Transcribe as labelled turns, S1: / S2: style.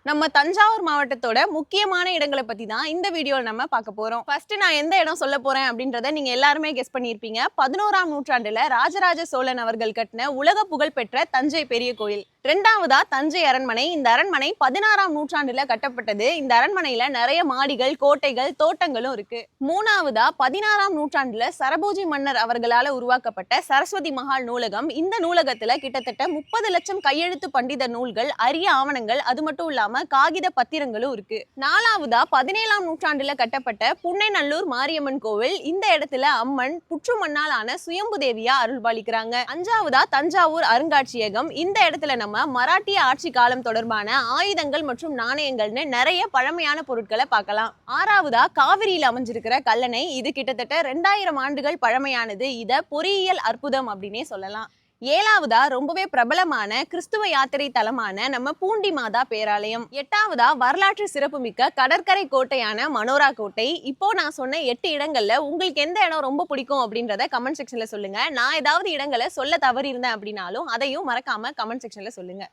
S1: நம்ம தஞ்சாவூர் மாவட்டத்தோட முக்கியமான இடங்களை பத்தி தான் இந்த வீடியோல நம்ம பார்க்க போறோம். ஃபர்ஸ்ட் நான் எந்த இடம் சொல்ல போறேன் அப்படின்றத நீங்க எல்லாருமே கெஸ் பண்ணியிருப்பீங்க. 11ஆம் நூற்றாண்டுல ராஜராஜ சோழன் அவர்கள் கட்டின உலக புகழ்பெற்ற தஞ்சை பெரிய கோயில். ரெண்டாவதா தஞ்சை அரண்மனை. இந்த அரண்மனை 16ஆம் நூற்றாண்டுல கட்டப்பட்டது. இந்த அரண்மனையில நிறைய மாடிகள், கோட்டைகள், தோட்டங்களும் இருக்கு. மூணாவதா 16ஆம் நூற்றாண்டுல சரபோஜி மன்னர் அவர்களால உருவாக்கப்பட்ட சரஸ்வதி மஹால் நூலகம். இந்த நூலகத்துல கிட்டத்தட்ட 30 லட்சம் கையெழுத்து பண்டித நூல்கள், அரிய ஆவணங்கள், அது மட்டும் இல்லாம காகித பத்திரங்களும் இருக்கு. நாலாவதா 17ஆம் நூற்றாண்டுல கட்டப்பட்ட புன்னைநல்லூர் மாரியம்மன் கோவில். இந்த இடத்துல அம்மன் புற்று மண்ணால் ஆன சுயம்பு தேவியா அருள்பாலிக்கிறாங்க. அஞ்சாவதா தஞ்சாவூர் அருங்காட்சியகம். இந்த இடத்துல நம்ம மராட்டிய ஆட்சி காலம் தொடர்பான ஆயுதங்கள் மற்றும் நாணயங்கள்னு நிறைய பழமையான பொருட்களை பார்க்கலாம். ஆறாவதா காவிரியில் அமைஞ்சிருக்கிற கல்லணை. இது கிட்டத்தட்ட 2000 ஆண்டுகள் பழமையானது. இத பொறியியல் அற்புதம் அப்படின்னே சொல்லலாம். ஏழாவதா ரொம்பவே பிரபலமான கிறிஸ்துவ யாத்திரை தலமான நம்ம பூண்டி மாதா பேராலயம். எட்டாவதா வரலாற்று சிறப்புமிக்க கடற்கரை கோட்டையான மனோரா கோட்டை. இப்போ நான் சொன்ன 8 இடங்கள்ல உங்களுக்கு எந்த இடம் ரொம்ப பிடிக்கும் அப்படின்றத கமெண்ட் செக்ஷன்ல சொல்லுங்க. நான் ஏதாவது இடங்களை சொல்ல தவறி இருந்தேன் அப்படின்னாலும் அதையும் மறக்காம கமெண்ட் செக்ஷன்ல சொல்லுங்க.